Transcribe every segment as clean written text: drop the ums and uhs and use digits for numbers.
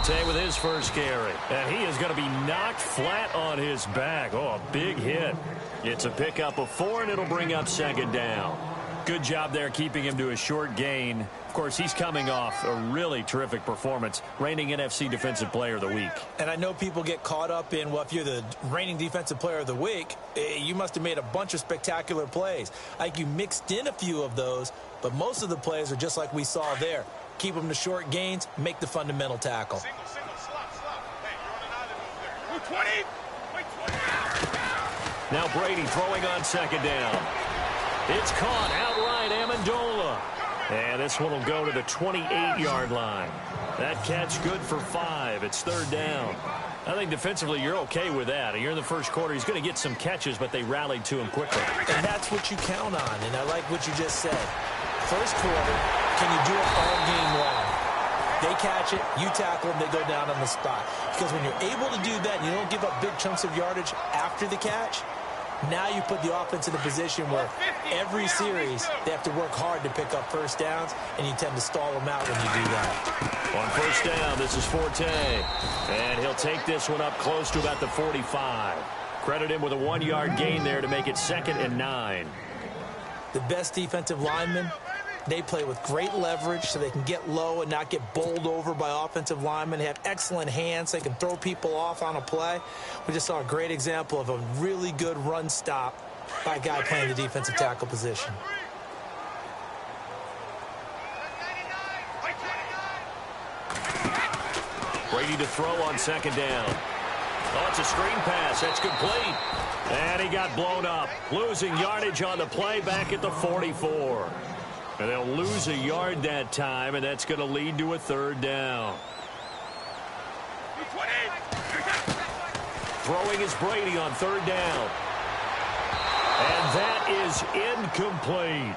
Forte with his first carry. And he is going to be knocked flat on his back. Oh, a big hit. It's a pickup of 4, and it'll bring up second down. Good job there keeping him to a short gain. Of course, he's coming off a really terrific performance, reigning NFC Defensive Player of the Week. And I know people get caught up in, well, if you're the reigning Defensive Player of the Week, you must have made a bunch of spectacular plays. Like you mixed in a few of those, but most of the plays are just like we saw there. Keep them to short gains, make the fundamental tackle. Single, slot. Hey, you're on an island over there. 20. Now Brady throwing on second down. It's caught outright, Amendola. And this one will go to the 28-yard line. That catch good for 5. It's third down. I think defensively you're okay with that. You're in the first quarter. He's going to get some catches, but they rallied to him quickly. And that's what you count on, and I like what you just said. First quarter, can you do it all game long? They catch it, you tackle them, they go down on the spot. Because when you're able to do that and you don't give up big chunks of yardage after the catch, now you put the offense in a position where every series they have to work hard to pick up first downs, and you tend to stall them out when you do that. On first down, this is Forte. And he'll take this one up close to about the 45. Credit him with a 1-yard gain there to make it 2nd and 9. The best defensive linemen, they play with great leverage so they can get low and not get bowled over by offensive linemen. They have excellent hands. They can throw people off on a play. We just saw a great example of a really good run stop by a guy playing the defensive tackle position. Brady to throw on second down. Oh, it's a screen pass. That's complete. And he got blown up. Losing yardage on the play back at the 44. And they'll lose a yard that time, and that's going to lead to a third down. Throwing is Brady on third down. And that is incomplete.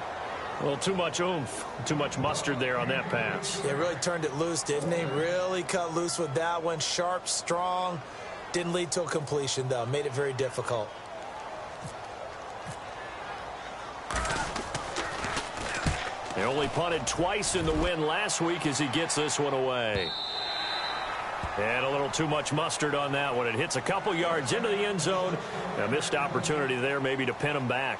Well, too much oomph, too much mustard there on that pass. They really turned it loose, didn't he? Really cut loose with that one. Sharp, strong. Didn't lead to a completion, though. Made it very difficult. They only punted twice in the win last week as he gets this one away. And a little too much mustard on that one. It hits a couple yards into the end zone. A missed opportunity there maybe to pin him back.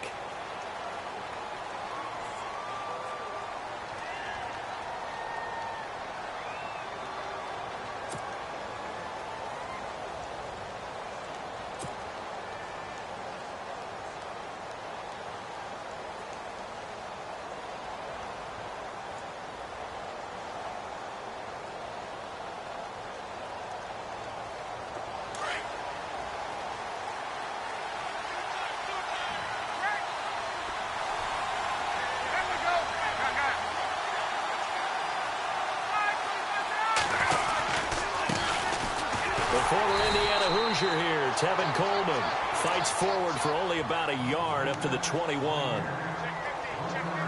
Former Indiana Hoosier here, Tevin Coleman, fights forward for only about a yard up to the 21.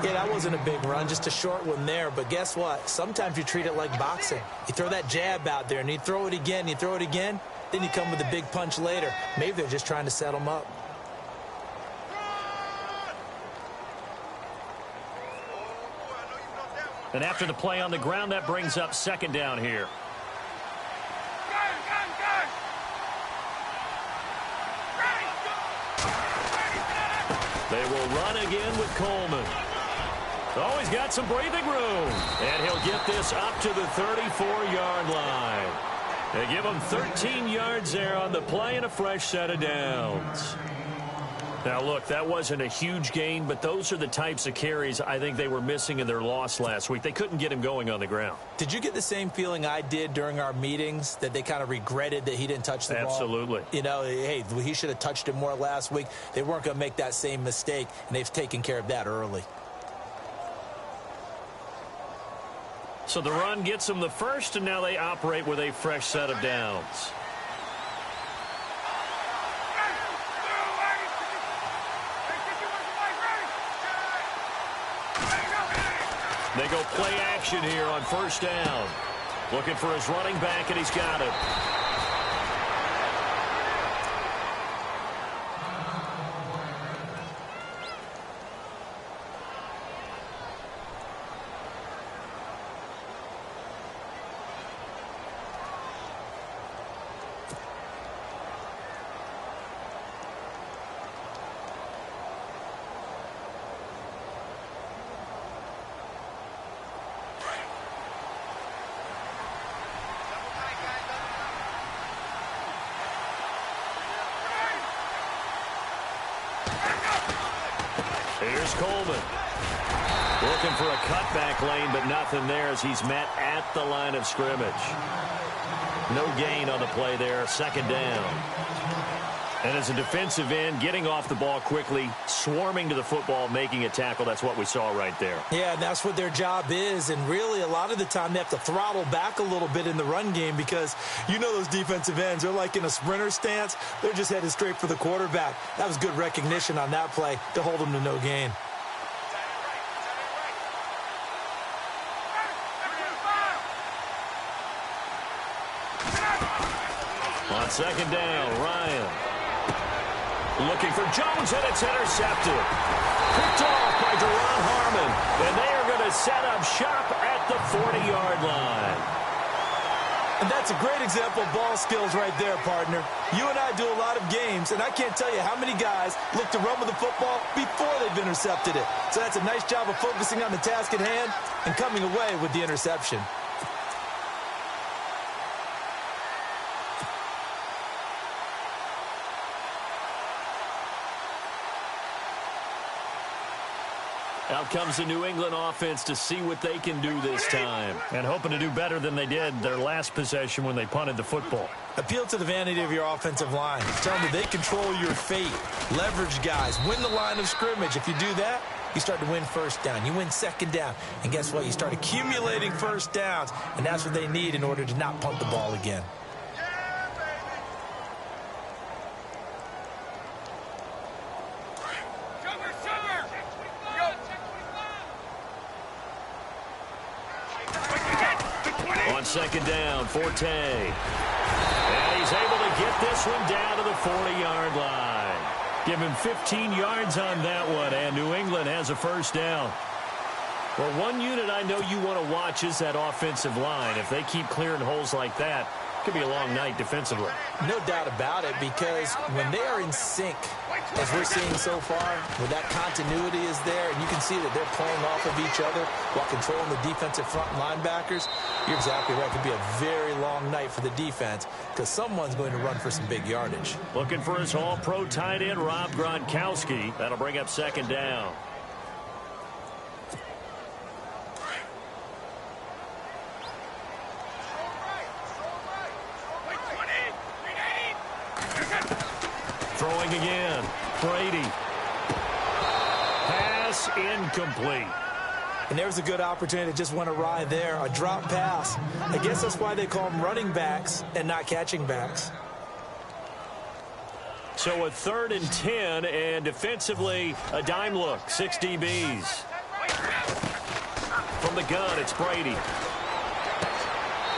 Yeah, that wasn't a big run, just a short one there. But guess what? Sometimes you treat it like boxing. You throw that jab out there, and you throw it again, then you come with a big punch later. Maybe they're just trying to set them up. And after the play on the ground, that brings up second down here. They will run again with Coleman. Oh, he's got some breathing room. And he'll get this up to the 34-yard line. They give him 13 yards there on the play and a fresh set of downs. Now, look, that wasn't a huge gain, but those are the types of carries I think they were missing in their loss last week. They couldn't get him going on the ground. Did you get the same feeling I did during our meetings, that they kind of regretted that he didn't touch the ball? Absolutely. You know, hey, he should have touched it more last week. They weren't going to make that same mistake, and they've taken care of that early. So the run gets them the first, and now they operate with a fresh set of downs. They go play action here on first down. Looking for his running back, and he's got it. Here's Coleman. Looking for a cutback lane, but nothing there as he's met at the line of scrimmage. No gain on the play there, second down. And as a defensive end, getting off the ball quickly, swarming to the football, making a tackle, that's what we saw right there. Yeah, and that's what their job is. And really, a lot of the time, they have to throttle back a little bit in the run game because you know those defensive ends, they're like in a sprinter stance. They're just headed straight for the quarterback. That was good recognition on that play to hold them to no gain. On second down, Ryan. Looking for Jones, and it's intercepted. Picked off by Deron Harmon, and they are going to set up shop at the 40-yard line. And that's a great example of ball skills right there, partner. You and I do a lot of games, and I can't tell you how many guys look to run with the football before they've intercepted it. So that's a nice job of focusing on the task at hand and coming away with the interception. Out comes the New England offense to see what they can do this time. And hoping to do better than they did their last possession when they punted the football. Appeal to the vanity of your offensive line. Tell them that they control your fate. Leverage guys. Win the line of scrimmage. If you do that, you start to win first down. You win second down. And guess what? You start accumulating first downs. And that's what they need in order to not punt the ball again. Second down, Forte. And he's able to get this one down to the 40-yard line. Give him 15 yards on that one, and New England has a first down. Well, one unit I know you want to watch is that offensive line. If they keep clearing holes like that, it could be a long night defensively. No doubt about it, because when they are in sync, as we're seeing so far, where that continuity is there, and you can see that they're playing off of each other while controlling the defensive front linebackers, you're exactly right. It could be a very long night for the defense because someone's going to run for some big yardage. Looking for his all-pro tight end, Rob Gronkowski. That'll bring up second down. Throwing again. Brady. Pass incomplete. And there's a good opportunity that just went awry there. A drop pass. I guess that's why they call them running backs and not catching backs. So a 3rd and 10, and defensively a dime look. 6 DBs. From the gun, it's Brady.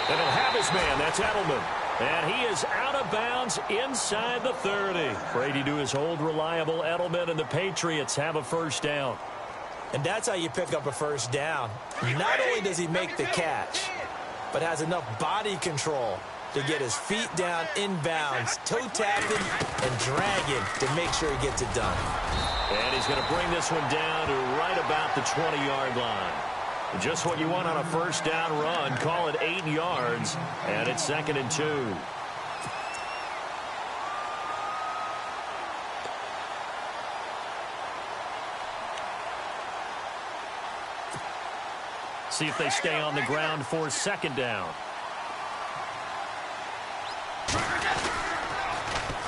And he'll have his man. That's Edelman. And he is out of bounds inside the 30. Brady to his old reliable Edelman, and the Patriots have a first down. And that's how you pick up a first down. Not only does he make the catch, but has enough body control to get his feet down inbounds, toe tapping and dragging to make sure he gets it done. And he's going to bring this one down to right about the 20-yard line. Just what you want on a first down run. Call it 8 yards, and it's 2nd and 2. See if they stay on the ground for second down.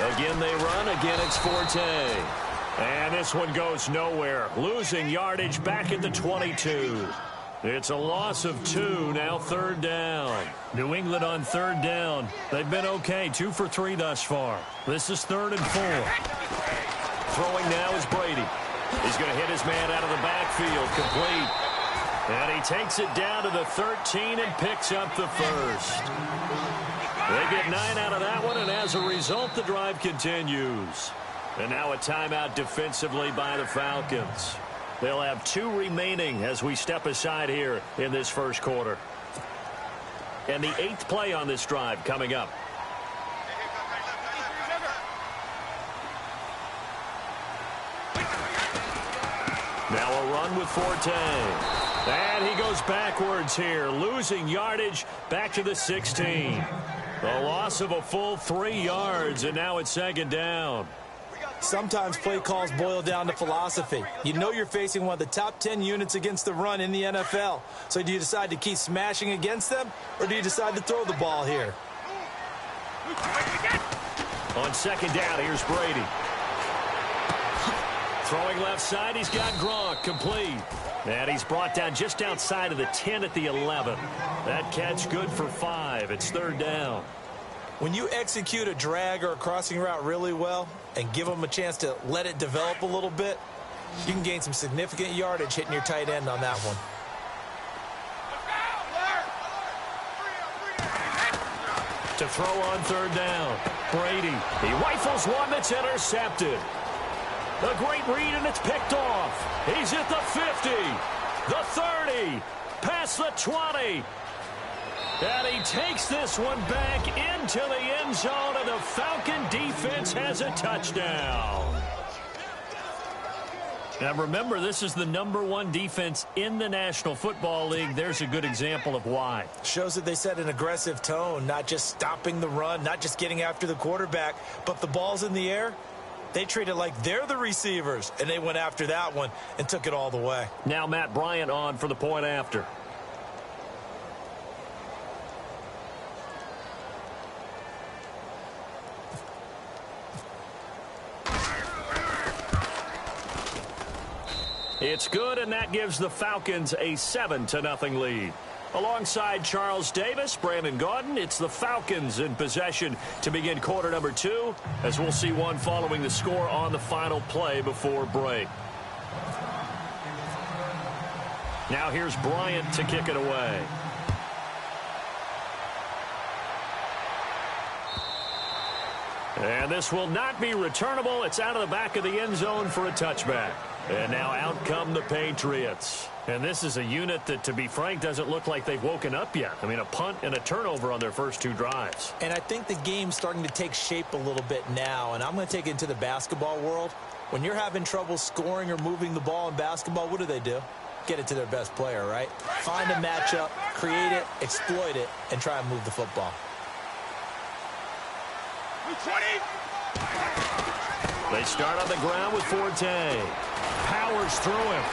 Again they run. Again it's Forte. And this one goes nowhere. Losing yardage back at the 22. It's a loss of 2, now 3rd down. New England on 3rd down. They've been okay, 2 for 3 thus far. This is 3rd and 4. Throwing now is Brady. He's going to hit his man out of the backfield, complete. And he takes it down to the 13 and picks up the first. They get 9 out of that one, and as a result, the drive continues. And now a timeout defensively by the Falcons. They'll have 2 remaining as we step aside here in this first quarter. And the 8th play on this drive coming up. Now a run with Forte. And he goes backwards here, losing yardage back to the 16. A loss of a full 3 yards, and now it's 2nd down. Sometimes play calls boil down to philosophy. You know you're facing one of the top 10 units against the run in the NFL. So do you decide to keep smashing against them, or do you decide to throw the ball here? On second down, here's Brady. Throwing left side, he's got Gronk, complete. And he's brought down just outside of the 10 at the 11. That catch good for 5. It's third down. When you execute a drag or a crossing route really well and give them a chance to let it develop a little bit, you can gain some significant yardage hitting your tight end on that one. To throw on third down, Brady. He rifles one that's intercepted. A great read, and it's picked off. He's at the 50, the 30, past the 20. And he takes this one back into the end zone, and the Falcon defense has a touchdown. Now remember, this is the #1 defense in the National Football League. There's a good example of why. Shows that they set an aggressive tone, not just stopping the run, not just getting after the quarterback, but the ball's in the air. They treat it like they're the receivers, and they went after that one and took it all the way. Now Matt Bryant on for the point after. It's good, and that gives the Falcons a 7-0 lead. Alongside Charles Davis, Brandon Gaudin, it's the Falcons in possession to begin quarter number 2, as we'll see one following the score on the final play before break. Now here's Bryant to kick it away. And this will not be returnable. It's out of the back of the end zone for a touchback. And now out come the Patriots. And this is a unit that, to be frank, doesn't look like they've woken up yet. I mean, a punt and a turnover on their first 2 drives. And I think the game's starting to take shape a little bit now. And I'm going to take it into the basketball world. When you're having trouble scoring or moving the ball in basketball, what do? Get it to their best player, right? Find a matchup, create it, exploit it, and try and move the football. 20. They start on the ground with Forte. Powers through him.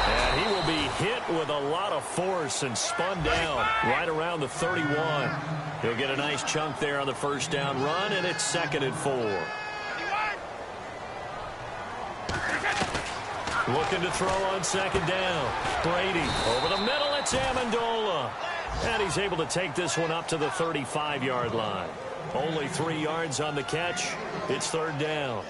And he will be hit with a lot of force and spun down right around the 31. He'll get a nice chunk there on the first down run, and it's 2nd and 4. Looking to throw on 2nd down. Brady over the middle. It's Amendola. And he's able to take this one up to the 35-yard line. Only 3 yards on the catch. It's 3rd down.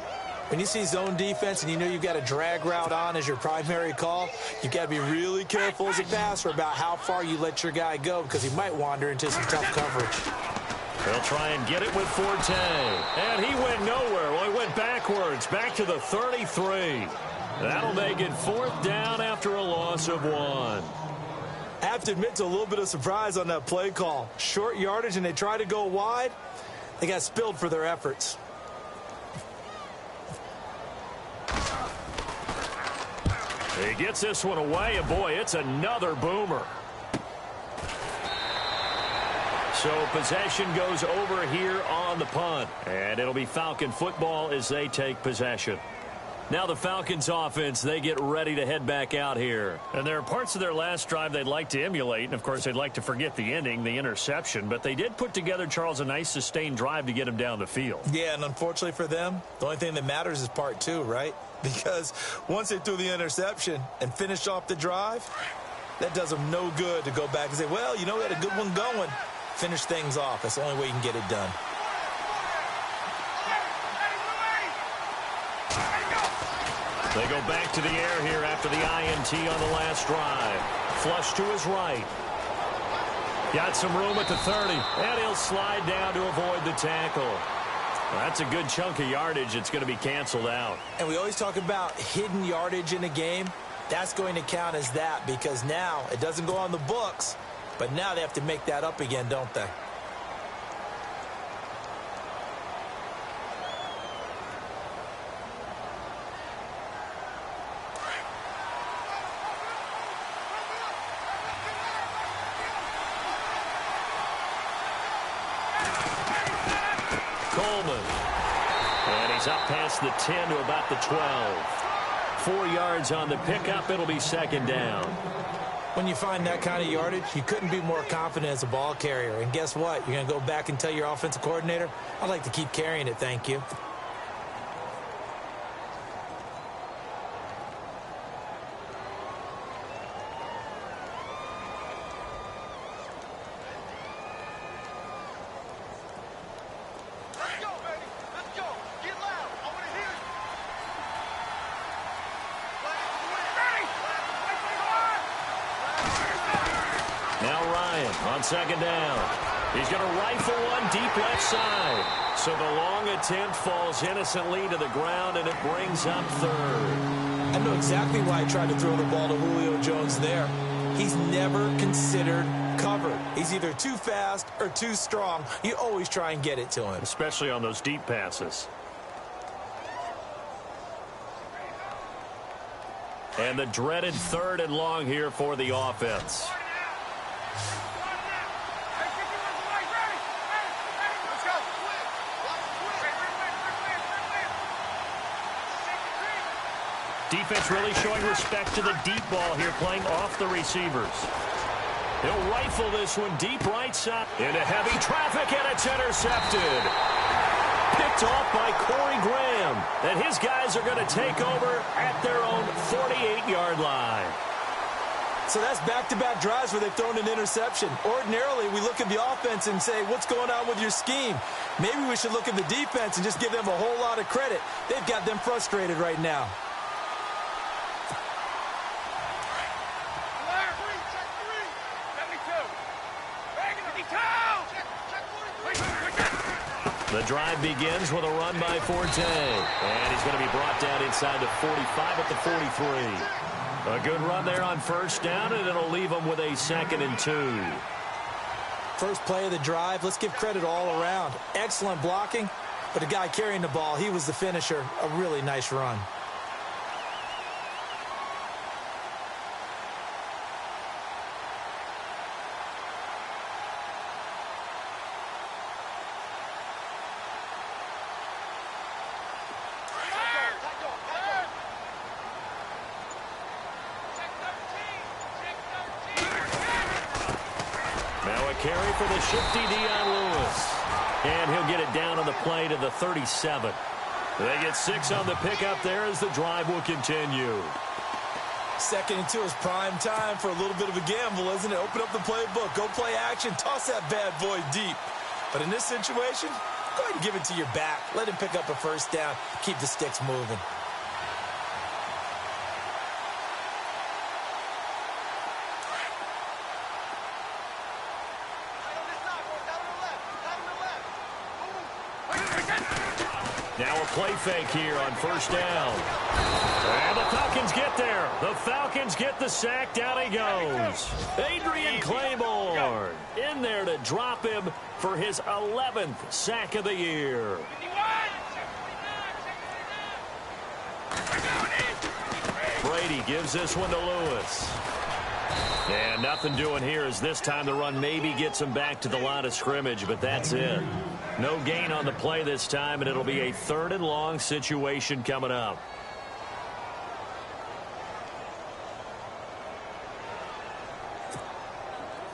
When you see zone defense and you know you've got a drag route on as your primary call, you've got to be really careful as a passer about how far you let your guy go, because he might wander into some tough coverage. They'll try and get it with Forte. And he went nowhere. Well, he went backwards, back to the 33. That'll make it 4th down after a loss of 1. I have to admit to a little bit of surprise on that play call. Short yardage, and they try to go wide. They got spilled for their efforts. He gets this one away, and boy, it's another boomer. So possession goes over here on the punt, and it'll be Falcon football as they take possession. Now the Falcons offense, they get ready to head back out here. And there are parts of their last drive they'd like to emulate. And, of course, they'd like to forget the ending, the interception. But they did put together, Charles, a nice sustained drive to get him down the field. Yeah, and unfortunately for them, the only thing that matters is part 2, right? Because once they threw the interception and finished off the drive, that does them no good to go back and say, well, you know, we had a good one going. Finish things off. That's the only way you can get it done. They go back to the air here after the INT on the last drive. Flush to his right. Got some room at the 30, and he'll slide down to avoid the tackle. Well, that's a good chunk of yardage. It's going to be canceled out. And we always talk about hidden yardage in a game. That's going to count as that, because now it doesn't go on the books, but now they have to make that up again, don't they? up past the 10 to about the 12. 4 yards on the pickup. It'll be second down. When you find that kind of yardage, you couldn't be more confident as a ball carrier. And guess what? You're going to go back and tell your offensive coordinator, I'd like to keep carrying it, thank you. On second down, he's going to rifle one deep left side. So the long attempt falls innocently to the ground, and it brings up third. I know exactly why I tried to throw the ball to Julio Jones there. He's never considered covered. He's either too fast or too strong. You always try and get it to him. Especially on those deep passes. And the dreaded third and long here for the offense. Defense really showing respect to the deep ball here, playing off the receivers. He'll rifle this one deep right side into heavy traffic, and it's intercepted. Picked off by Corey Graham. And his guys are going to take over at their own 48-yard line. So that's back-to-back drives where they've thrown an interception. Ordinarily, we look at the offense and say, what's going on with your scheme? Maybe we should look at the defense and just give them a whole lot of credit. They've got them frustrated right now. The drive begins with a run by Forte. And he's going to be brought down inside the 45 at the 43. A good run there on first down, and it'll leave him with a 2nd and 2. First play of the drive, let's give credit all around. Excellent blocking, but the guy carrying the ball, he was the finisher. A really nice run. Carry for the shifty Dion Lewis. And he'll get it down on the play to the 37. They get 6 on the pickup there as the drive will continue. 2nd and 2 is prime time for a little bit of a gamble, isn't it? Open up the playbook, go play action, toss that bad boy deep. But in this situation, go ahead and give it to your back. Let him pick up a first down, keep the sticks moving. Now a play fake here on first down. And the Falcons get there. The Falcons get the sack. Down he goes. Adrian Claiborne in there to drop him for his 11th sack of the year. Brady gives this one to Lewis. And nothing doing here as this time the run maybe gets him back to the line of scrimmage, but that's it. No gain on the play this time, and it'll be a 3rd and long situation coming up.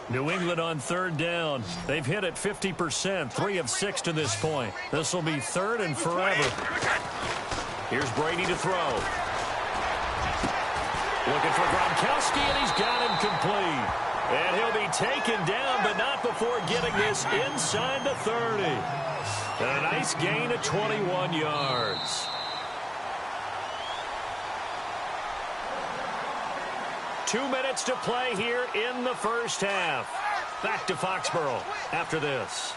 New England on 3rd down. They've hit it 50%, 3 of 6 to this point. This will be 3rd and forever. Here's Brady to throw. Looking for Gronkowski, and he's got him complete. And he'll be taken down, but not before getting this inside the 30. And a nice gain of 21 yards. Two minutes to play here in the first half. Back to Foxborough after this.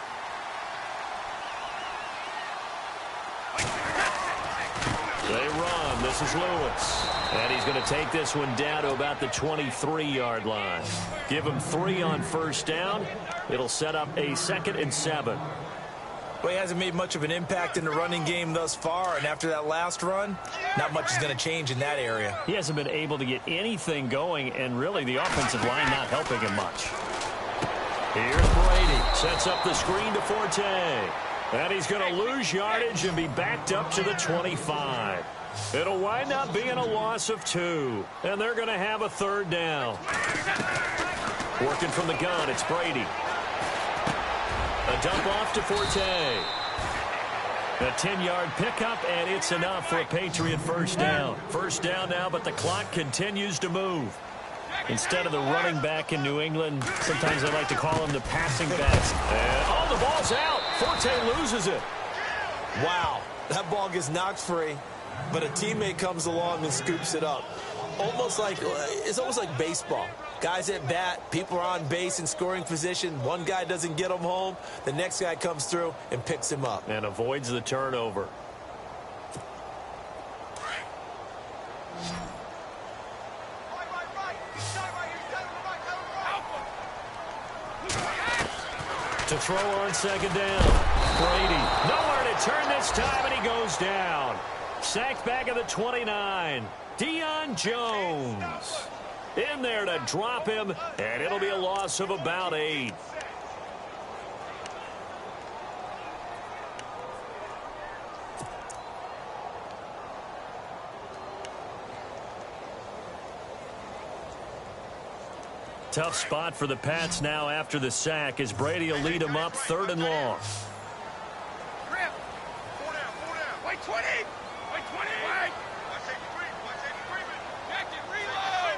They run. This is Lewis. And he's going to take this one down to about the 23-yard line. Give him 3 on first down. It'll set up a 2nd and 7. Well, he hasn't made much of an impact in the running game thus far, and after that last run, not much is going to change in that area. He hasn't been able to get anything going, and really the offensive line not helping him much. Here's Brady. Sets up the screen to Forte. And he's going to lose yardage and be backed up to the 25. It'll wind up being a loss of 2. And they're going to have a third down. Working from the gun, it's Brady. A dump off to Forte. A 10-yard pickup, and it's enough for a Patriot first down. First down now, but the clock continues to move. Instead of the running back in New England, sometimes they like to call him the passing back. And, oh, the ball's out. Forte loses it. Wow, that ball gets knocked free, but a teammate comes along and scoops it up. It's almost like baseball. Guys at bat, people are on base in scoring position. One guy doesn't get him home. The next guy comes through and picks him up. And avoids the turnover. To throw on second down. Brady, nowhere to turn this time, and he goes down. Sacked back at the 29. Deion Jones in there to drop him, and it'll be a loss of about 8. Tough spot for the Pats now after the sack as Brady will lead them up 3rd and long. Grip. 4 down, 4 down. Wait, 20. Wait, 20. Wait. Watch safety creep. Watch safety creeping. Jack it, reload.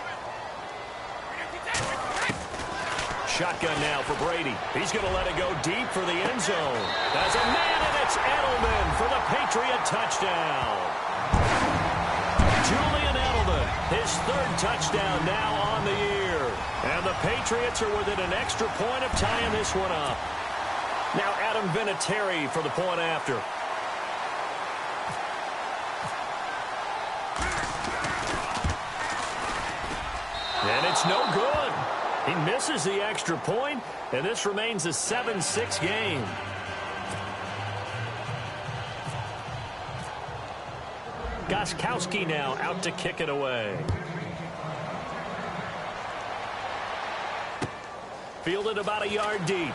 Shotgun now for Brady. He's going to let it go deep for the end zone. As a man, and it's Edelman for the Patriot touchdown. Julian Edelman, his 3rd touchdown now on the year. And the Patriots are within an extra point of tying this one up. Now Adam Vinatieri for the point after. And it's no good. He misses the extra point, and this remains a 7-6 game. Gostkowski now out to kick it away. Fielded about a yard deep.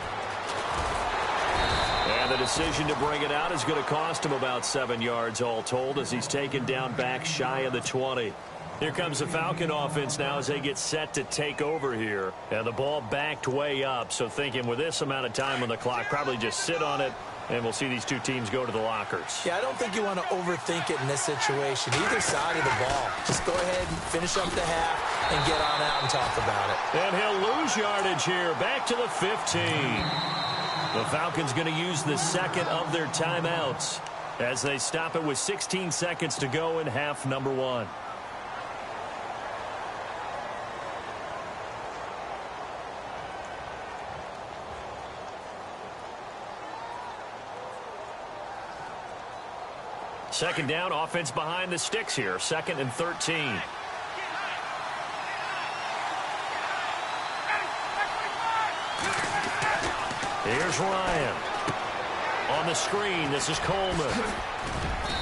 And the decision to bring it out is going to cost him about 7 yards all told as he's taken down back shy of the 20. Here comes the Falcon offense now as they get set to take over here. And the ball backed way up, so thinking with this amount of time on the clock, probably just sit on it, and we'll see these two teams go to the lockers. Yeah, I don't think you want to overthink it in this situation. Either side of the ball. Just go ahead and finish up the half and get on out and talk about it. And he'll lose yardage here. Back to the 15. The Falcons going to use the second of their timeouts as they stop it with 16 seconds to go in half number 1. Second down, offense behind the sticks here. 2nd and 13. Here's Ryan. On the screen, this is Coleman.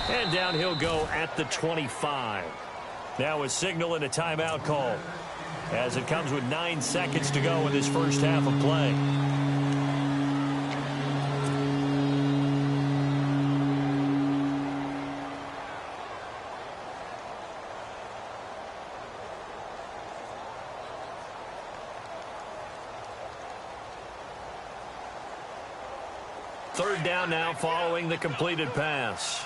And down he'll go at the 25. Now a signal and a timeout call as it comes with 9 seconds to go in this first half of play. Third down now following the completed pass.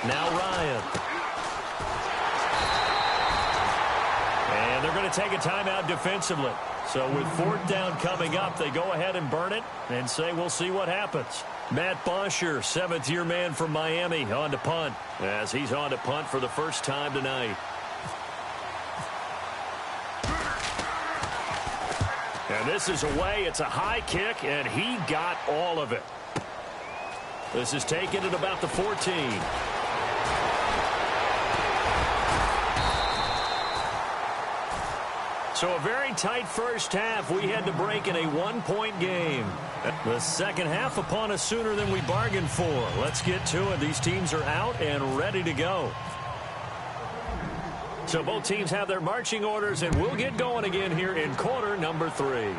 Now Ryan. And they're going to take a timeout defensively. So with 4th down coming up, they go ahead and burn it and say we'll see what happens. Matt Bosher, 7th-year man from Miami, on to punt as he's on to punt for the first time tonight. And this is away. It's a high kick, and he got all of it. This is taken at about the 14. So a very tight first half. We had to break in a one-point game. The second half upon us sooner than we bargained for. Let's get to it. These teams are out and ready to go. So both teams have their marching orders, and we'll get going again here in quarter number 3.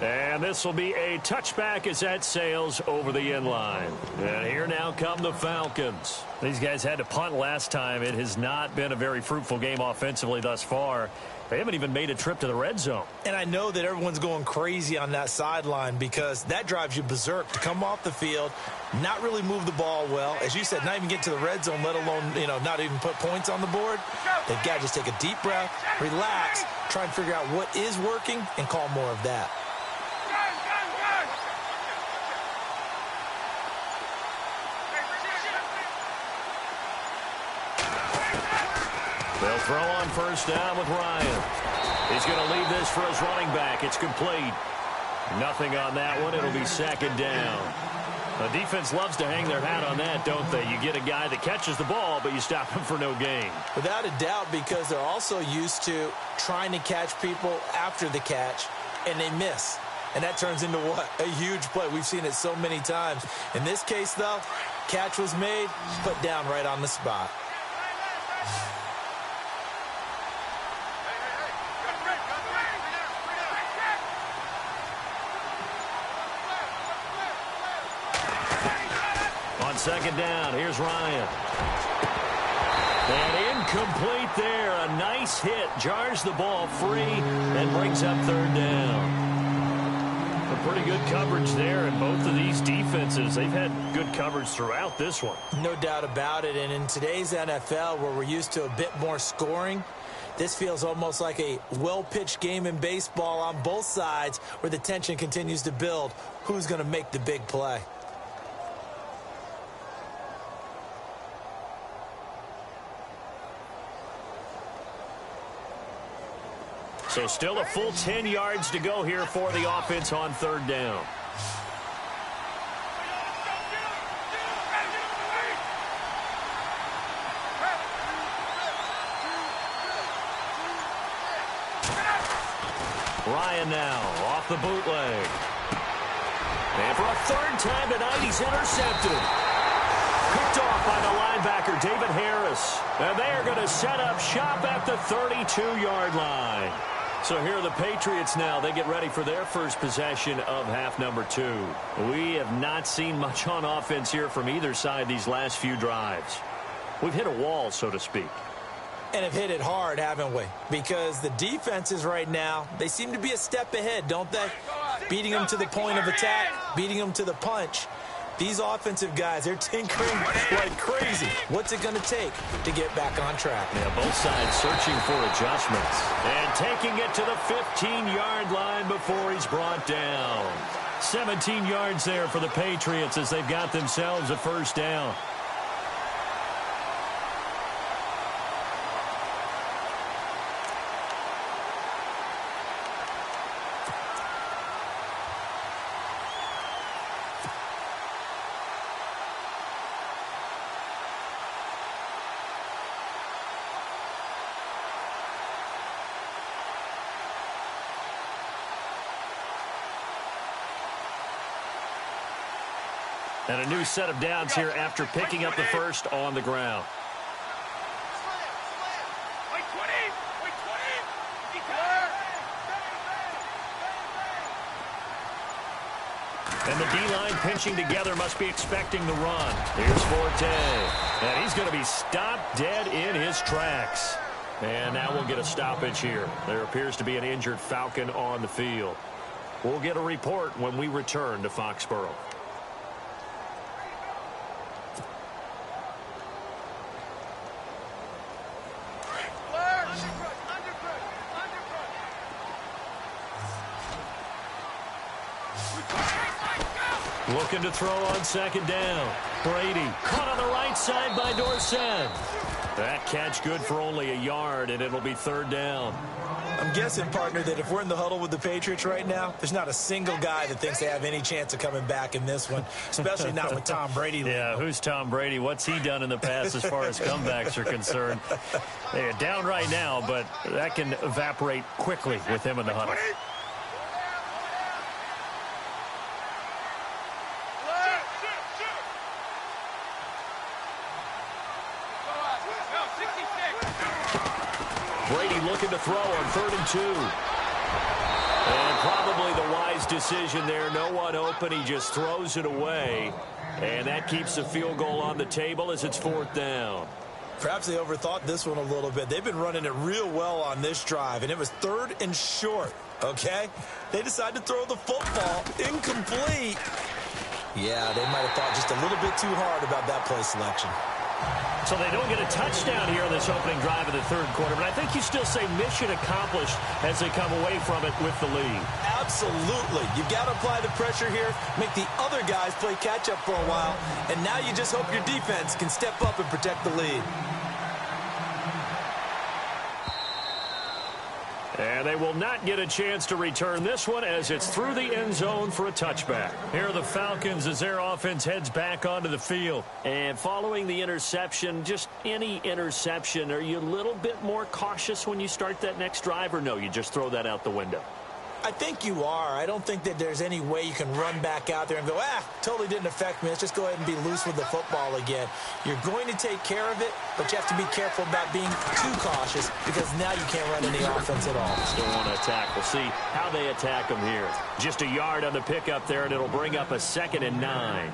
And this will be a touchback as that sails over the end line. And here now come the Falcons. These guys had to punt last time. It has not been a very fruitful game offensively thus far. They haven't even made a trip to the red zone. And I know that everyone's going crazy on that sideline because that drives you berserk to come off the field, not really move the ball well. As you said, not even get to the red zone, let alone, not even put points on the board. They've got to just take a deep breath, relax, try and figure out what is working, and call more of that. They'll throw on first down with Ryan. He's going to leave this for his running back. It's complete. Nothing on that one. It'll be second down. The defense loves to hang their hat on that, don't they? You get a guy that catches the ball, but you stop him for no gain. Without a doubt, because they're also used to trying to catch people after the catch, and they miss. And that turns into what? A huge play. We've seen it so many times. In this case, though, catch was made, put down right on the spot. On second down, here's Ryan. And incomplete there. A nice hit. Jars the ball free and brings up third down. A pretty good coverage there, and both of these defenses, they've had good coverage throughout this one. No doubt about it. And in today's NFL, where we're used to a bit more scoring, this feels almost like a well-pitched game in baseball on both sides where the tension continues to build. Who's going to make the big play? So still a full 10 yards to go here for the offense on third down. Ryan now off the bootleg. And for a third time tonight, he's intercepted. Picked off by the linebacker, David Harris. And they are going to set up shop at the 32-yard line. So here are the Patriots now. They get ready for their first possession of half number 2. We have not seen much on offense here from either side these last few drives. We've hit a wall, so to speak. And have hit it hard, haven't we? Because the defenses right now, they seem to be a step ahead, don't they? Beating them to the point of attack, beating them to the punch. These offensive guys, they're tinkering like crazy. What's it going to take to get back on track? Yeah, both sides searching for adjustments. And taking it to the 15-yard line before he's brought down. 17 yards there for the Patriots as they've got themselves a first down. And a new set of downs here after picking up the first on the ground. And the D-line pinching together must be expecting the run. Here's Forte. And he's going to be stopped dead in his tracks. And now we'll get a stoppage here. There appears to be an injured Falcon on the field. We'll get a report when we return to Foxborough. Looking to throw on second down. Brady caught on the right side by Dorsett. That catch good for only a yard, and it'll be third down. I'm guessing, partner, that if we're in the huddle with the Patriots right now, there's not a single guy that thinks they have any chance of coming back in this one, especially not with Tom Brady. Yeah, who's Tom Brady? What's he done in the past as far as comebacks are concerned? They're down right now, but that can evaporate quickly with him in the huddle. Brady looking to throw on 3rd and 2. And probably the wise decision there. No one open. He just throws it away. And that keeps the field goal on the table as it's 4th down. Perhaps they overthought this one a little bit. They've been running it real well on this drive, and it was 3rd and short, okay? They decided to throw the football incomplete. Yeah, they might have thought just a little bit too hard about that play selection. So they don't get a touchdown here in this opening drive of the 3rd quarter, but I think you still say mission accomplished as they come away from it with the lead. Absolutely. You've got to apply the pressure here, make the other guys play catch-up for a while, and now you just hope your defense can step up and protect the lead. And they will not get a chance to return this one as it's through the end zone for a touchback. Here are the Falcons as their offense heads back onto the field. And following the interception, just any interception, are you a little bit more cautious when you start that next drive, or no, you just throw that out the window? I think you are. I don't think that there's any way you can run back out there and go, totally didn't affect me. Let's just go ahead and be loose with the football again. You're going to take care of it, but you have to be careful about being too cautious because now you can't run any offense at all. Still want to attack. We'll see how they attack them here. Just a yard on the pickup there, and it'll bring up a 2nd and 9.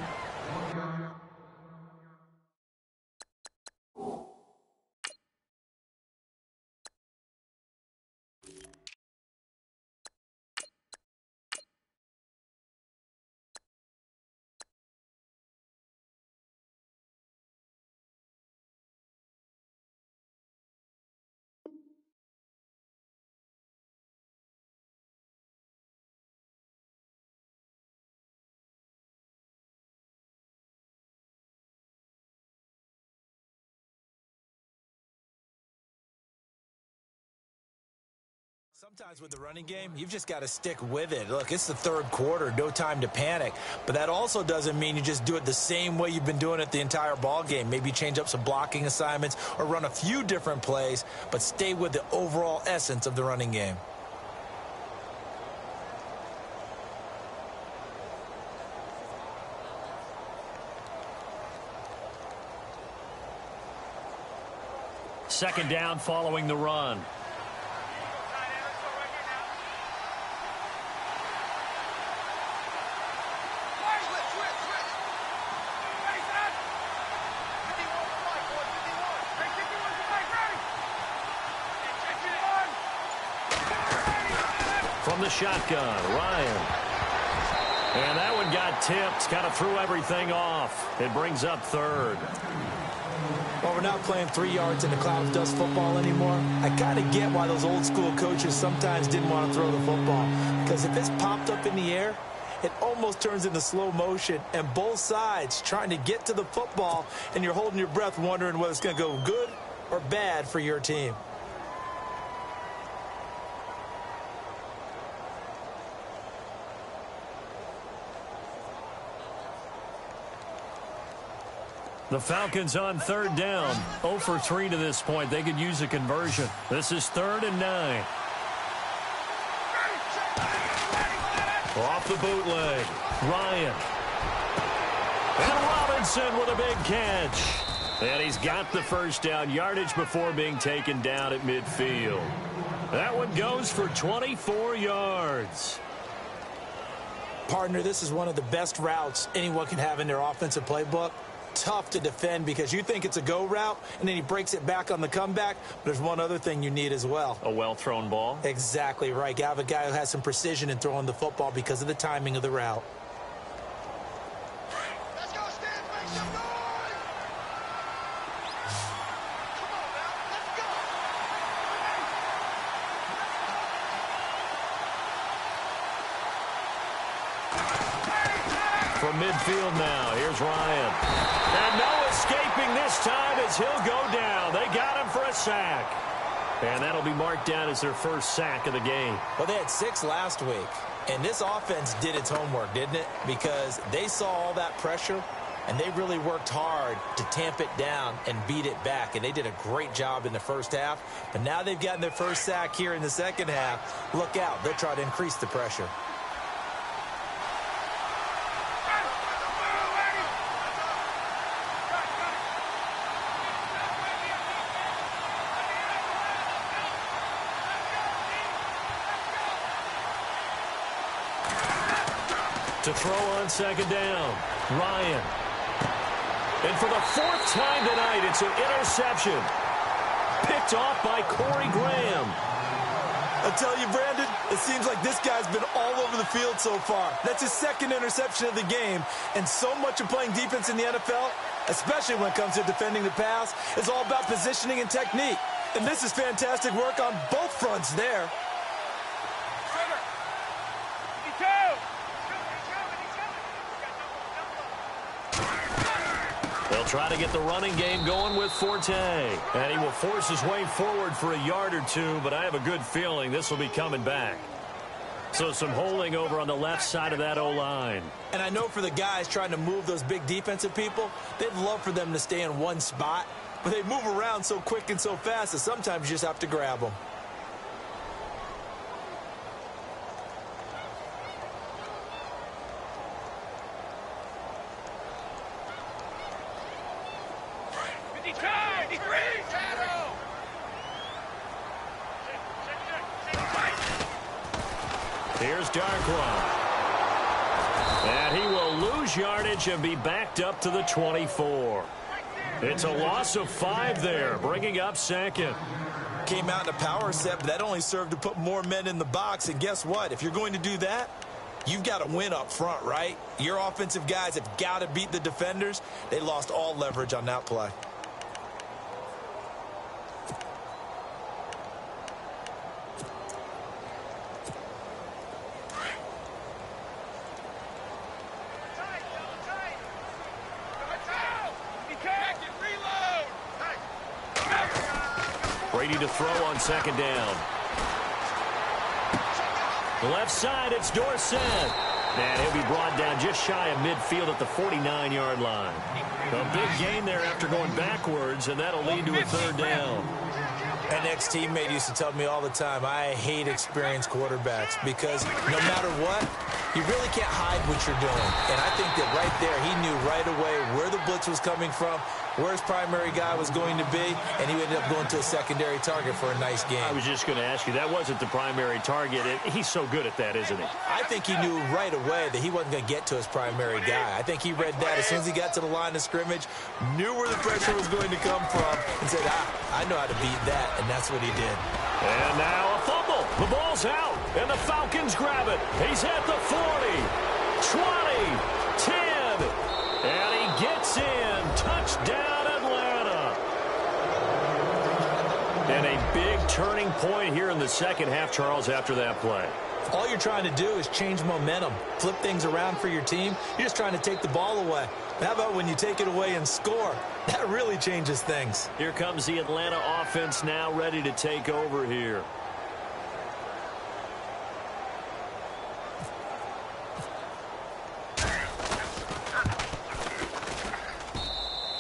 Sometimes with the running game, you've just got to stick with it. Look, it's the 3rd quarter, no time to panic. But that also doesn't mean you just do it the same way you've been doing it the entire ball game. Maybe change up some blocking assignments or run a few different plays, but stay with the overall essence of the running game. Second down following the run. From the shotgun, Ryan. And that one got tipped, kind of threw everything off. It brings up 3rd. Well, we're not playing 3 yards in the cloud of dust football anymore. I kind of get why those old school coaches sometimes didn't want to throw the football. Because if it's popped up in the air, it almost turns into slow motion. And both sides trying to get to the football, and you're holding your breath wondering whether it's going to go good or bad for your team. The Falcons on 3rd down. 0 for 3 to this point. They could use a conversion. This is 3rd and 9. Off the bootleg. Ryan. And Robinson with a big catch. And he's got the first down yardage before being taken down at midfield. That one goes for 24 yards. Partner, this is one of the best routes anyone can have in their offensive playbook. Tough to defend because you think it's a go route, and then he breaks it back on the comeback. But there's one other thing you need as well. A well-thrown ball? Exactly right. You have a guy who has some precision in throwing the football because of the timing of the route. Let's go, Stan, make some noise! Come on now, let's go! from midfield now. Here's Ryan. And no escaping this time as he'll go down. They got him for a sack. And that'll be marked down as their first sack of the game. Well, they had 6 last week. And this offense did its homework, didn't it? Because they saw all that pressure, and they really worked hard to tamp it down and beat it back. And they did a great job in the first half. But now they've gotten their first sack here in the second half. Look out. They'll try to increase the pressure. To throw on second down, Ryan. And for the 4th time tonight, it's an interception. Picked off by Corey Graham. I tell you, Brandon, it seems like this guy's been all over the field so far. That's his 2nd interception of the game. And so much of playing defense in the NFL, especially when it comes to defending the pass, is all about positioning and technique. And this is fantastic work on both fronts there. They'll try to get the running game going with Forte. And he will force his way forward for a yard or two, but I have a good feeling this will be coming back. So some holding over on the left side of that O-line. And I know for the guys trying to move those big defensive people, they'd love for them to stay in one spot, but they move around so quick and so fast that sometimes you just have to grab them. Here's Darkwa. And he will lose yardage and be backed up to the 24. It's a loss of 5 there, bringing up 2nd. Came out in a power set, but that only served to put more men in the box. And guess what? If you're going to do that, you've got to win up front, right? Your offensive guys have got to beat the defenders. They lost all leverage on that play. Brady to throw on second down. The left side, it's Dorsett. And he'll be brought down just shy of midfield at the 49-yard line. A big gain there after going backwards, and that'll lead to a 3rd down. An ex-teammate used to tell me all the time, I hate experienced quarterbacks because no matter what, you really can't hide what you're doing. And I think that right there, he knew right away where the blitz was coming from, where his primary guy was going to be, and he ended up going to a secondary target for a nice game. I was just going to ask you, that wasn't the primary target. He's so good at that, isn't he? I think he knew right away that he wasn't going to get to his primary guy. I think he read that as soon as he got to the line of scrimmage, knew where the pressure was going to come from, and said, I know how to beat that, and that's what he did. And now a fumble. The ball's out, and the Falcons grab it. He's at the 40, 20, 10, and he gets in. Touchdown, Atlanta. And a big turning point here in the second half, Charles, after that play. All you're trying to do is change momentum, flip things around for your team. You're just trying to take the ball away. How about when you take it away and score? That really changes things. Here comes the Atlanta offense now ready to take over here.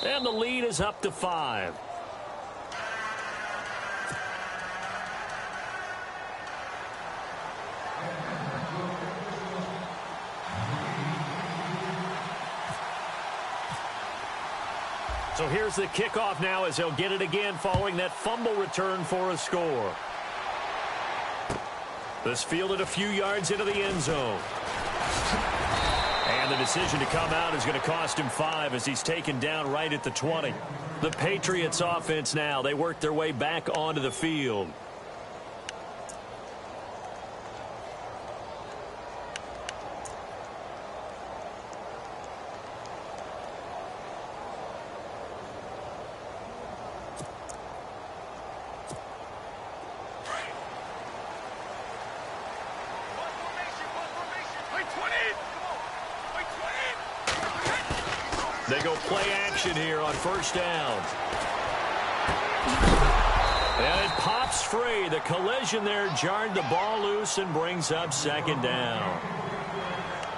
And the lead is up to 5. So here's the kickoff now as he'll get it again following that fumble return for a score. This fielded a few yards into the end zone. And the decision to come out is going to cost him 5 as he's taken down right at the 20. The Patriots offense now, they work their way back onto the field. They go play action here on first down. And it pops free. The collision there jarred the ball loose and brings up second down.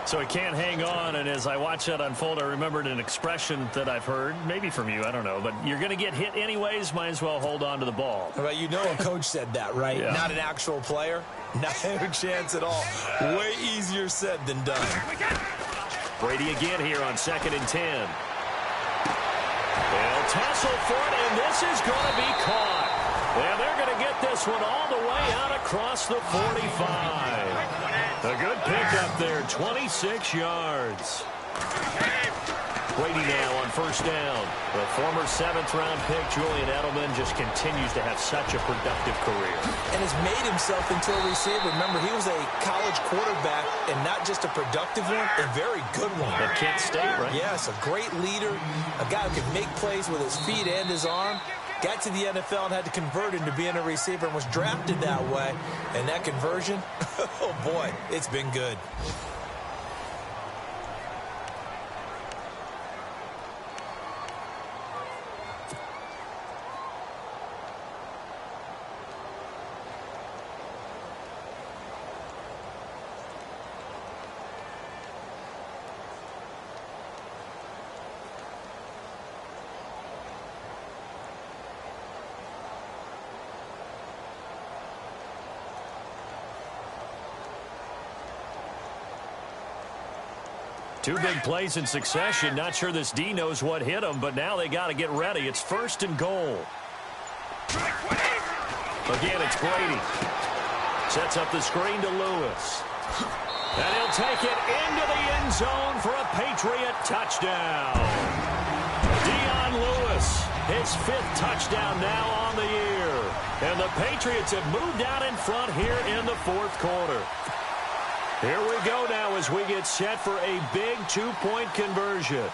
So he can't hang on, and as I watch that unfold, I remembered an expression that I've heard, maybe from you, I don't know, but you're going to get hit anyways, might as well hold on to the ball. Well, you know a coach said that, right? Yeah. Not an actual player. Not a chance at all. Way easier said than done. Brady again here on 2nd and 10. They'll tussle for it, and this is going to be caught. And they're going to get this one all the way out across the 45. A good pickup there, 26 yards. Brady now on first down. The former 7th-round pick, Julian Edelman, just continues to have such a productive career. And has made himself into a receiver. Remember, he was a college quarterback, and not just a productive one, a very good one. At Kent State, right? Yes, a great leader, a guy who can make plays with his feet and his arm. Got to the NFL and had to convert into being a receiver and was drafted that way. And that conversion, oh boy, it's been good. Two big plays in succession. Not sure this D knows what hit him, but now they got to get ready. It's 1st and goal. Again, it's Brady. Sets up the screen to Lewis. And he'll take it into the end zone for a Patriot touchdown. Dion Lewis, his 5th touchdown now on the year. And the Patriots have moved out in front here in the 4th quarter. Here we go now as we get set for a big 2-point conversion.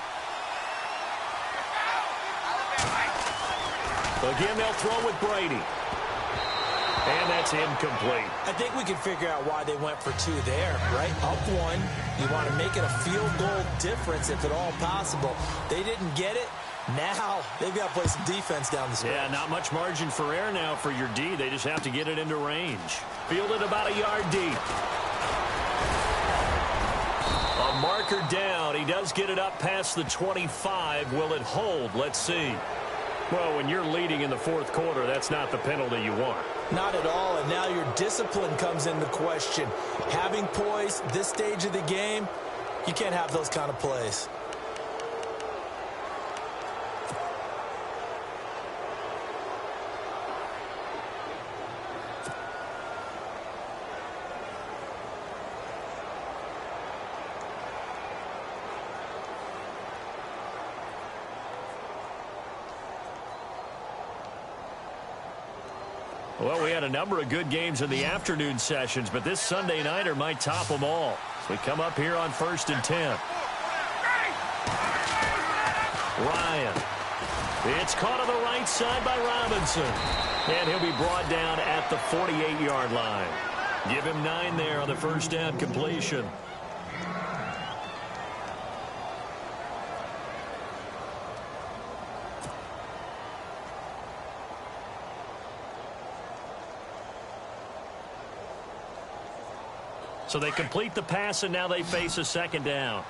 Again, they'll throw with Brady. And that's incomplete. I think we can figure out why they went for 2 there, right? Up 1. You want to make it a field goal difference if at all possible. They didn't get it. Now they've got to play some defense down the stretch. Yeah, not much margin for error now for your D. They just have to get it into range. Fielded about a yard deep. A marker down. He does get it up past the 25. Will it hold? Let's see. Well, when you're leading in the 4th quarter, that's not the penalty you want. Not at all, and now your discipline comes into question. Having poise this stage of the game, you can't have those kind of plays. Well, we had a number of good games in the afternoon sessions, but this Sunday nighter might top them all. So we come up here on 1st and 10. Ryan. It's caught on the right side by Robinson. And he'll be brought down at the 48-yard line. Give him 9 there on the first down completion. So they complete the pass, and now they face a 2nd down.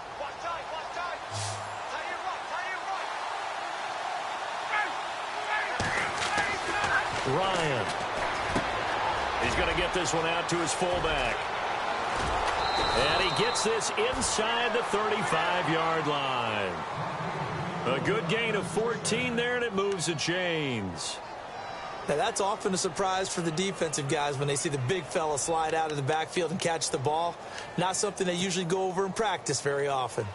Ryan. He's going to get this one out to his fullback. And he gets this inside the 35-yard line. A good gain of 14 there, and it moves the chains. Now, that's often a surprise for the defensive guys when they see the big fella slide out of the backfield and catch the ball. Not something they usually go over in practice very often.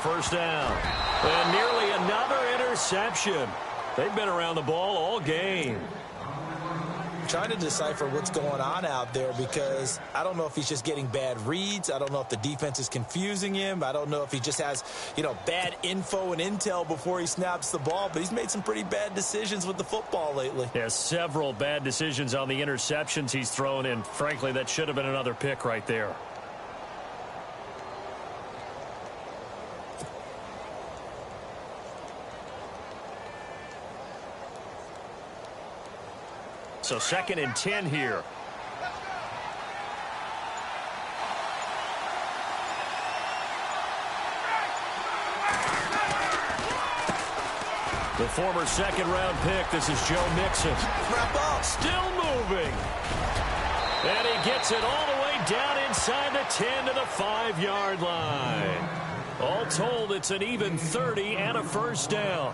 First down. And nearly another interception. They've been around the ball all game. trying to decipher what's going on out there because I don't know if he's just getting bad reads. I don't know if the defense is confusing him. I don't know if he just has, bad info and intel before he snaps the ball, but he's made some pretty bad decisions with the football lately. Yeah, several bad decisions on the interceptions he's thrown in. Frankly, that should have been another pick right there. So 2nd and 10 here. The former 2nd-round pick, this is Joe Mixon. Still moving. And he gets it all the way down inside the 10 to the 5-yard line. All told, it's an even 30 and a first down.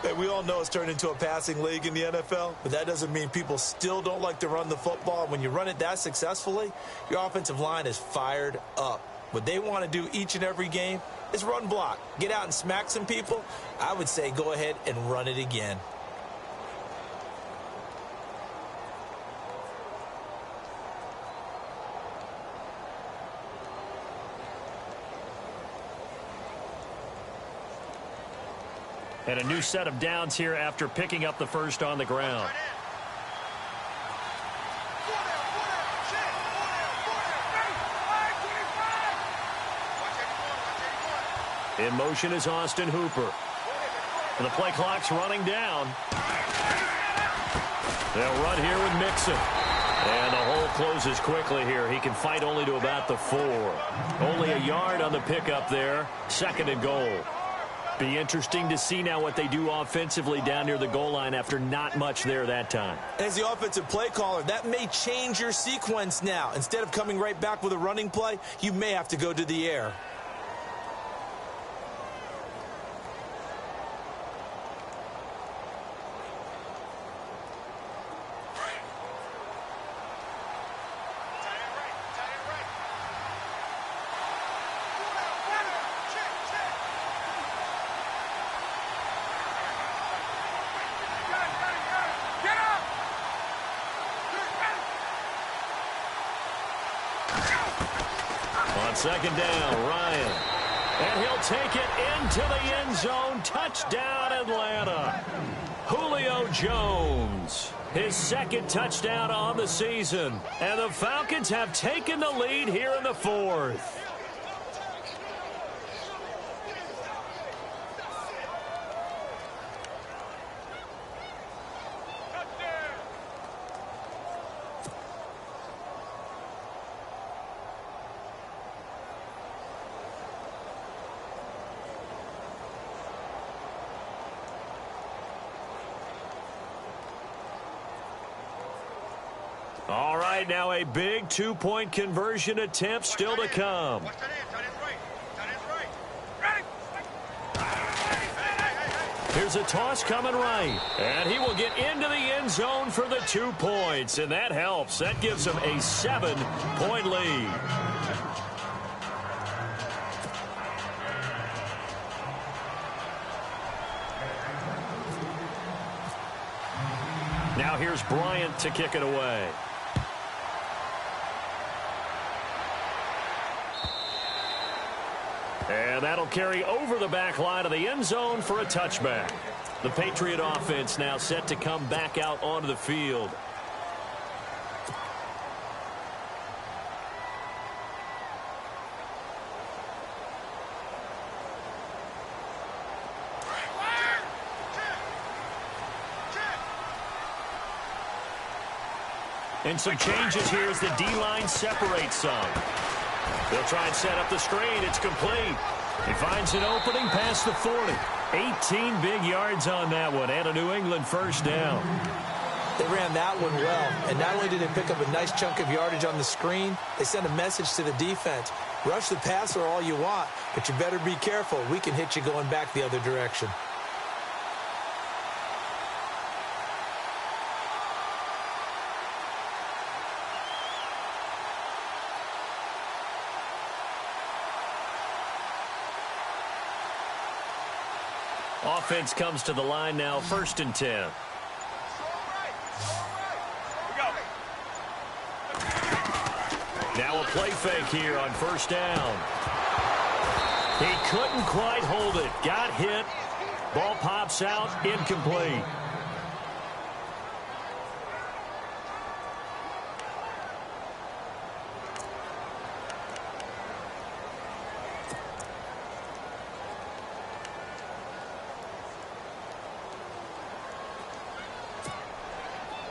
Hey, we all know it's turned into a passing league in the NFL, but that doesn't mean people still don't like to run the football. When you run it that successfully, your offensive line is fired up. What they want to do each and every game is run block. Get out and smack some people. I would say go ahead and run it again. And a new set of downs here after picking up the first on the ground. In motion is Austin Hooper. And the play clock's running down. They'll run here with Mixon. And the hole closes quickly here. He can fight only to about the 4. Only a yard on the pickup there. 2nd and goal. Be interesting to see now what they do offensively down near the goal line after not much there that time. As the offensive play caller, that may change your sequence now. Instead of coming right back with a running play, you may have to go to the air. On 2nd down, Ryan. And he'll take it into the end zone. Touchdown, Atlanta. Julio Jones. His 2nd touchdown on the season. And the Falcons have taken the lead here in the 4th. All right, now a big 2-point conversion attempt still to come. Here's a toss coming right. And he will get into the end zone for the 2 points. And that helps. That gives him a 7-point lead. Now here's Bryant to kick it away. And that'll carry over the back line of the end zone for a touchback. The Patriot offense now set to come back out onto the field. And some changes here as the D-line separates some. They'll try and set up the screen. It's complete. He finds an opening past the 40. 18 big yards on that one, and a New England first down. They ran that one well, and not only did they pick up a nice chunk of yardage on the screen, they sent a message to the defense. Rush the passer all you want, but you better be careful. We can hit you going back the other direction. Offense comes to the line now, 1st and 10. Now a play fake here on first down. He couldn't quite hold it. Got hit. Ball pops out. Incomplete.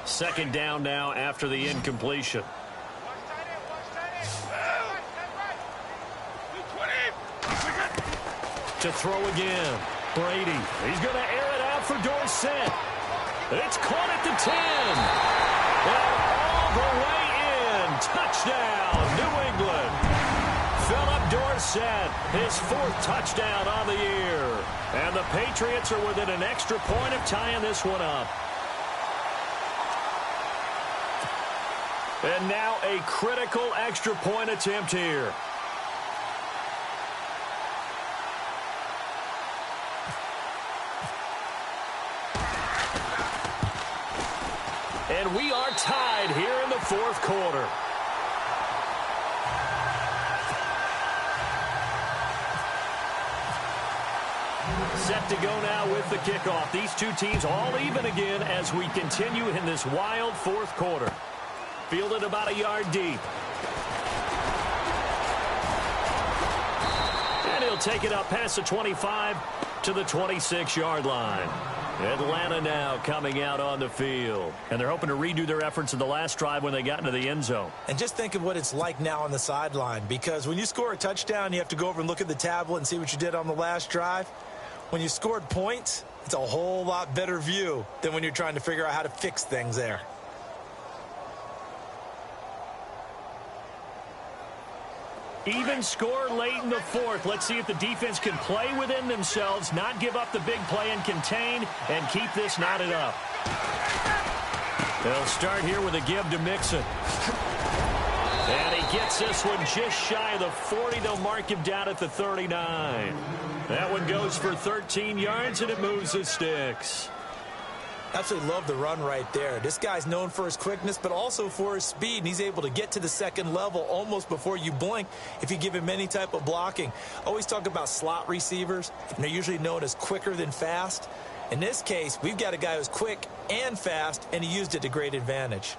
Second down now after the incompletion. To throw again. Brady. He's going to air it out for Dorsett. It's caught at the 10. And all the way in. Touchdown, New England. Philip Dorsett, his 4th touchdown on the year. And the Patriots are within an extra point of tying this one up. And now a critical extra point attempt here. And we are tied here in the 4th quarter. Set to go now with the kickoff. These two teams all even again as we continue in this wild 4th quarter. Fielded about a yard deep. And he'll take it up past the 25 to the 26-yard line. Atlanta now coming out on the field. And they're hoping to redo their efforts in the last drive when they got into the end zone. And just think of what it's like now on the sideline. Because when you score a touchdown, you have to go over and look at the tablet and see what you did on the last drive. When you scored points, it's a whole lot better view than when you're trying to figure out how to fix things there. Even score late in the 4th. Let's see if the defense can play within themselves, not give up the big play and contain, and keep this knotted up. They'll start here with a give to Mixon. And he gets this one just shy of the 40. They'll mark him down at the 39. That one goes for 13 yards, and it moves the sticks. Absolutely love the run right there. This guy's known for his quickness, but also for his speed, and he's able to get to the second level almost before you blink if you give him any type of blocking. Always talk about slot receivers, and they're usually known as quicker than fast. In this case, we've got a guy who's quick and fast, and he used it to great advantage.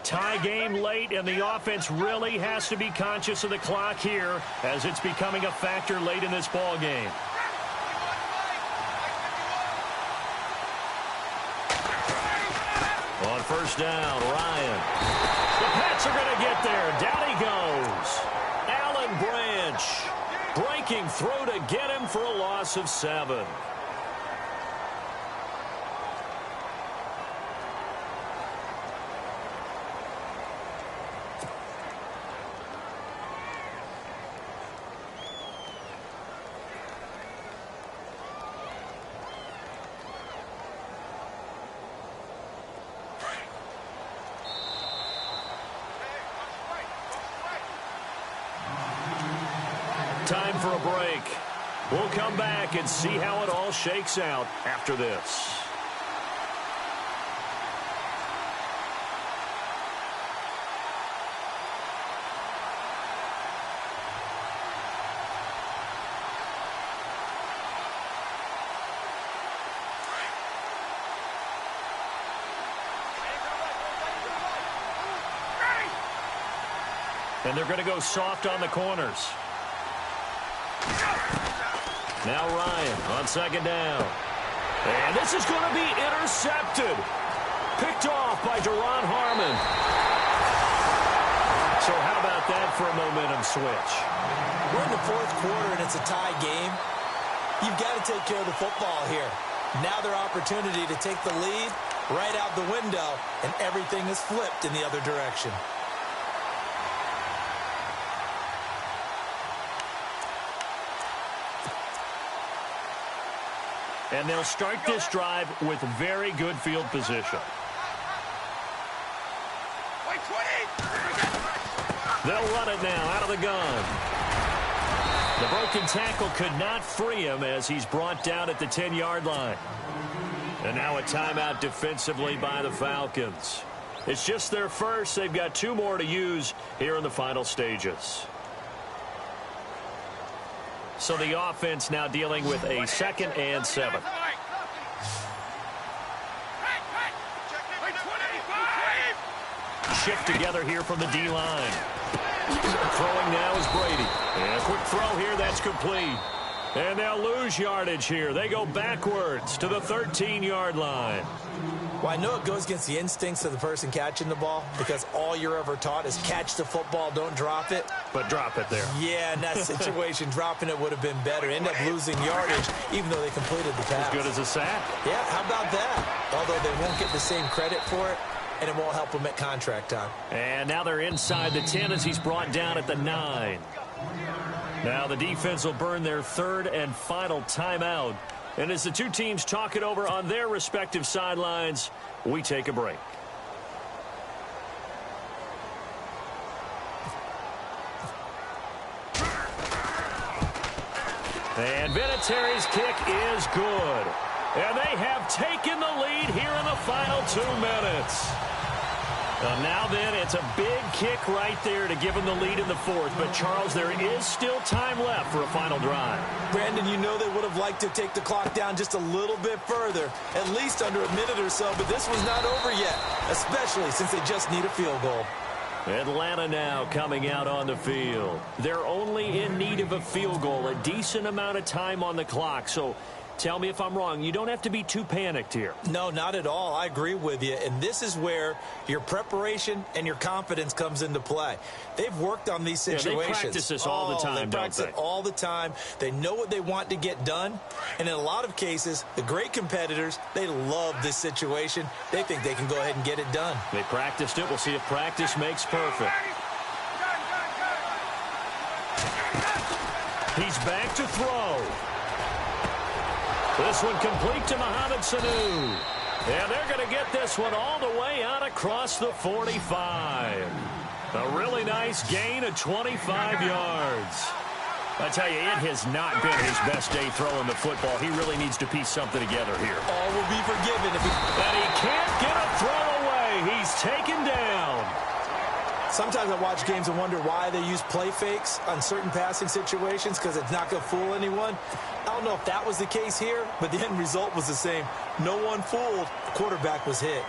Tie game late, and the offense really has to be conscious of the clock here as it's becoming a factor late in this ball game. On first down, Ryan. The Pats are going to get there. Down he goes. Alan Branch breaking through to get him for a loss of 7. Time for a break. We'll come back and see how it all shakes out after this. And they're going to go soft on the corners. Now Ryan on second down. And this is going to be intercepted. Picked off by Duron Harmon. So how about that for a momentum switch? We're in the 4th quarter and it's a tie game. You've got to take care of the football here. Now their opportunity to take the lead right out the window, and everything is flipped in the other direction. And they'll start this drive with very good field position. They'll run it now out of the gun. The broken tackle could not free him as he's brought down at the 10-yard line. And now a timeout defensively by the Falcons. It's just their first. They've got 2 more to use here in the final stages. So the offense now dealing with a 2nd and 7. Shift together here from the D-line. Throwing now is Brady. And a quick throw here, that's complete. And they'll lose yardage here. They go backwards to the 13-yard line. Well, I know it goes against the instincts of the person catching the ball because all you're ever taught is catch the football, don't drop it. But drop it there. Yeah, in that situation, dropping it would have been better. End up losing yardage, even though they completed the pass. As good as a sack. Yeah, how about that? Although they won't get the same credit for it, and it won't help them at contract time. And now they're inside the 10 as he's brought down at the 9. Now the defense will burn their 3rd and final timeout. And as the 2 teams talk it over on their respective sidelines, we take a break. And Vinatieri's kick is good. And they have taken the lead here in the final 2 minutes. Now then, it's a big kick right there to give them the lead in the 4th. But, Charles, there is still time left for a final drive. Brandon, you know they would have liked to take the clock down just a little bit further, at least under a minute or so. But this was not over yet, especially since they just need a field goal. Atlanta now coming out on the field. They're only in need of a field goal, a decent amount of time on the clock. So tell me if I'm wrong. You don't have to be too panicked here. No, not at all. I agree with you. And this is where your preparation and your confidence comes into play. They've worked on these situations. Yeah, they practice this all the time, They practice it all the time. They know what they want to get done. And in a lot of cases, the great competitors, they love this situation. They think they can go ahead and get it done. They practiced it. We'll see if practice makes perfect. He's back to throw. This one complete to Mohamed Sanu. And they're going to get this one all the way out across the 45. A really nice gain of 25 yards. I tell you, it has not been his best day throwing the football. He really needs to piece something together here. All will be forgiven if he... And he can't get a throw away. He's taken down. Sometimes I watch games and wonder why they use play fakes on certain passing situations because it's not going to fool anyone. I don't know if that was the case here, but the end result was the same. No one fooled. The quarterback was hit.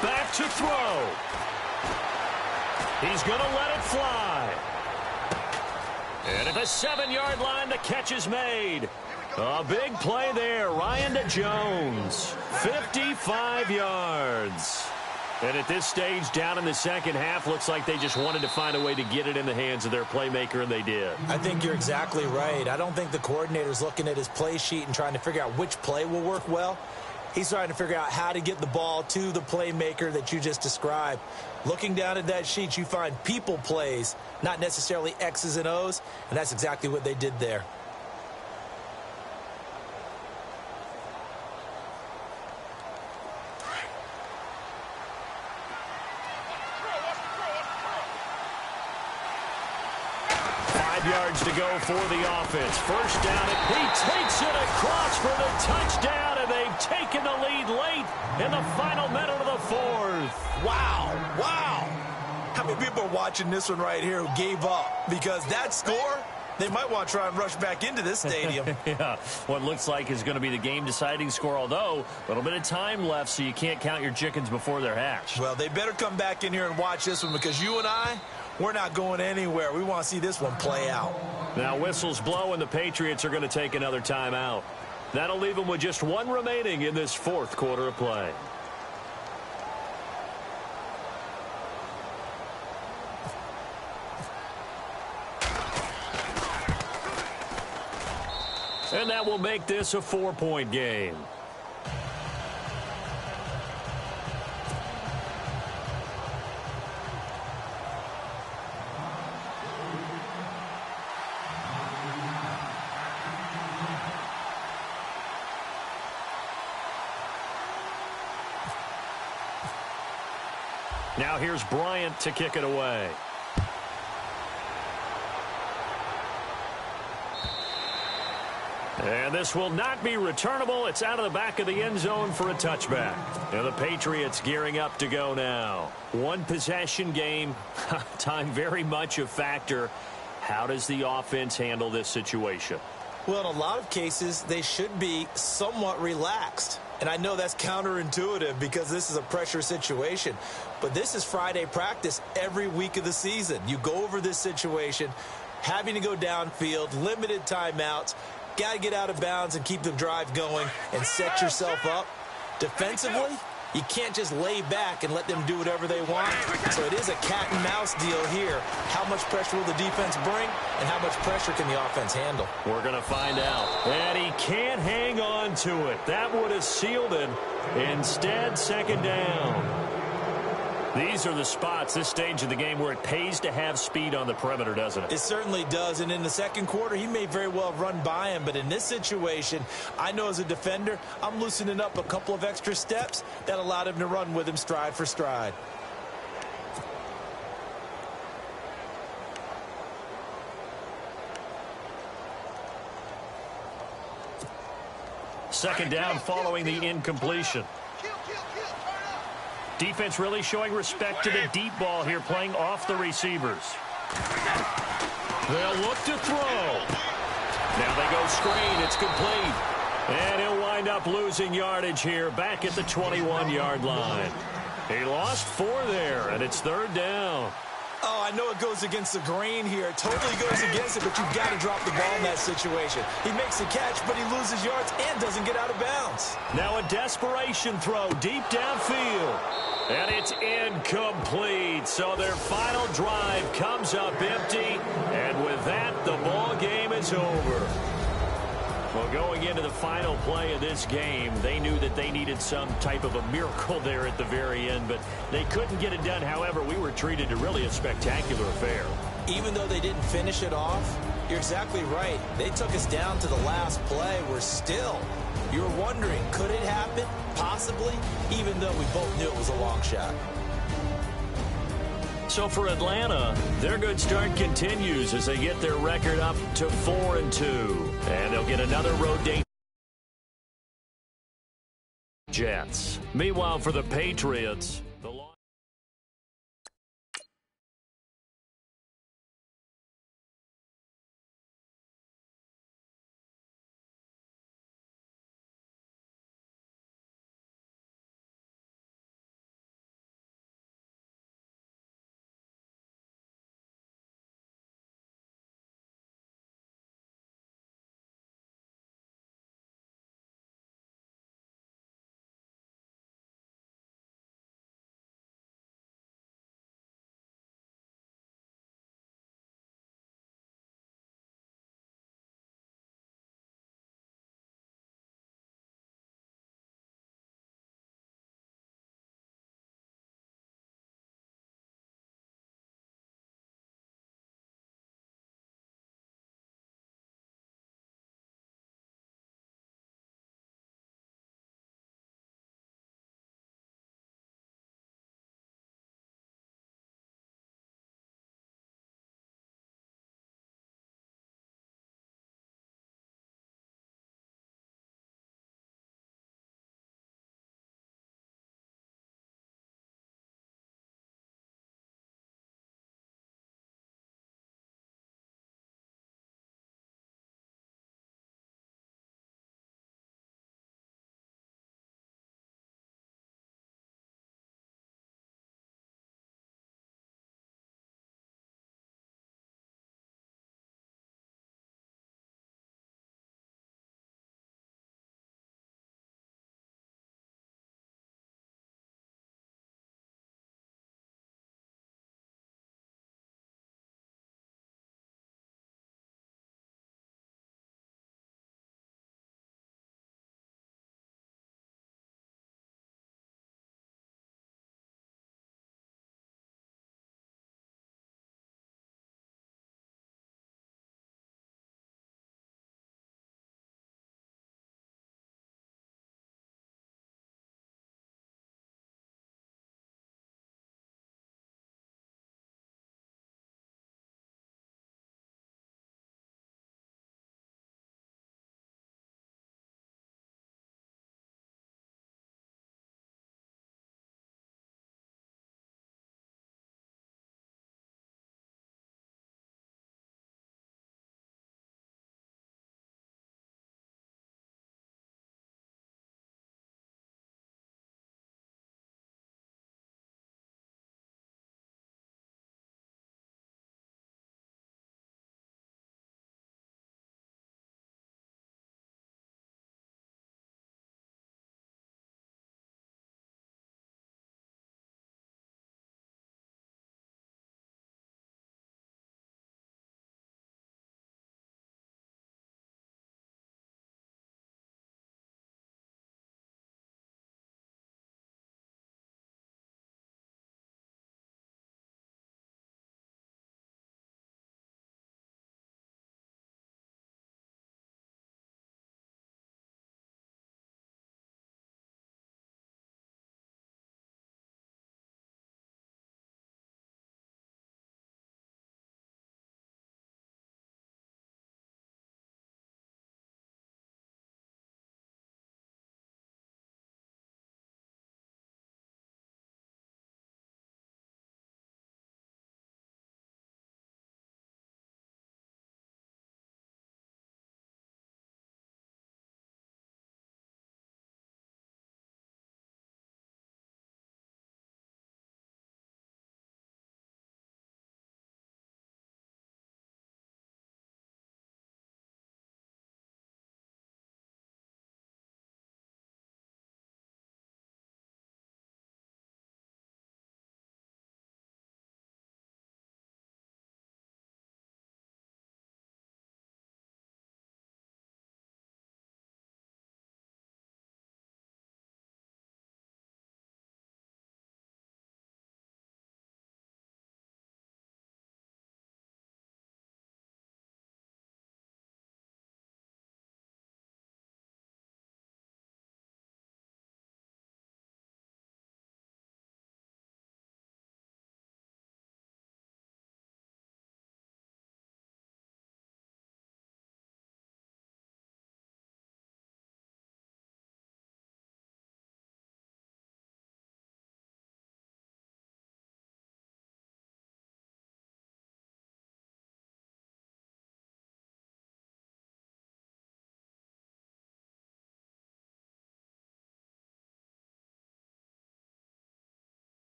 Back to throw. He's going to let it fly. And at the 7-yard line, the catch is made. A big play there. Ryan to Jones. 55 yards. And at this stage, down in the second half, looks like they just wanted to find a way to get it in the hands of their playmaker, and they did. I think you're exactly right. I don't think the coordinator's looking at his play sheet and trying to figure out which play will work well. He's trying to figure out how to get the ball to the playmaker that you just described. Looking down at that sheet, you find people plays, not necessarily X's and O's, and that's exactly what they did there. Yards to go for the offense. First down, he takes it across for the touchdown, and they've taken the lead late in the final minute of the 4th. Wow, wow. How many people are watching this one right here who gave up? Because that score, they might want to try and rush back into this stadium. Yeah, what looks like is going to be the game-deciding score, although a little bit of time left, so you can't count your chickens before they're hatched. Well, they better come back in here and watch this one because you and I, we're not going anywhere. We want to see this one play out. Now whistles blow, and the Patriots are going to take another timeout. That'll leave them with just one remaining in this 4th quarter of play. And that will make this a 4-point game. Now here's Bryant to kick it away. And this will not be returnable. It's out of the back of the end zone for a touchback. And the Patriots gearing up to go now. One possession game. Time very much a factor. How does the offense handle this situation? Well, in a lot of cases, they should be somewhat relaxed. And I know that's counterintuitive because this is a pressure situation. But this is Friday practice every week of the season. You go over this situation, having to go downfield, limited timeouts. Got to get out of bounds and keep the drive going and set yourself up. Defensively, you can't just lay back and let them do whatever they want. So it is a cat and mouse deal here. How much pressure will the defense bring and how much pressure can the offense handle? We're going to find out. And he can't hang on to it. That would have sealed it. Instead, second down. These are the spots, this stage of the game, where it pays to have speed on the perimeter, doesn't it? It certainly does. And in the second quarter, he may very well run by him. But in this situation, I know as a defender, I'm loosening up a couple of extra steps that allowed him to run with him stride for stride. Second down following the incompletion. Defense really showing respect to the deep ball here, playing off the receivers. They'll look to throw. Now they go screen. It's complete. And he'll wind up losing yardage here back at the 21-yard line. He lost 4 there, and it's third down. Oh, I know it goes against the grain here. It totally goes against it, but you've got to drop the ball in that situation. He makes the catch, but he loses yards and doesn't get out of bounds. Now a desperation throw deep downfield. And it's incomplete. So their final drive comes up empty. And with that, the ball game is over. Well, going into the final play of this game, they knew that they needed some type of a miracle there at the very end, but they couldn't get it done. However, we were treated to really a spectacular affair. Even though they didn't finish it off, you're exactly right. They took us down to the last play. We're still, you're wondering, could it happen? Possibly, even though we both knew it was a long shot. So for Atlanta, their good start continues as they get their record up to 4-2. And they'll get another road date. Jets. Meanwhile, for the Patriots,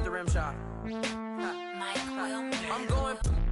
the rim shot. I'm going.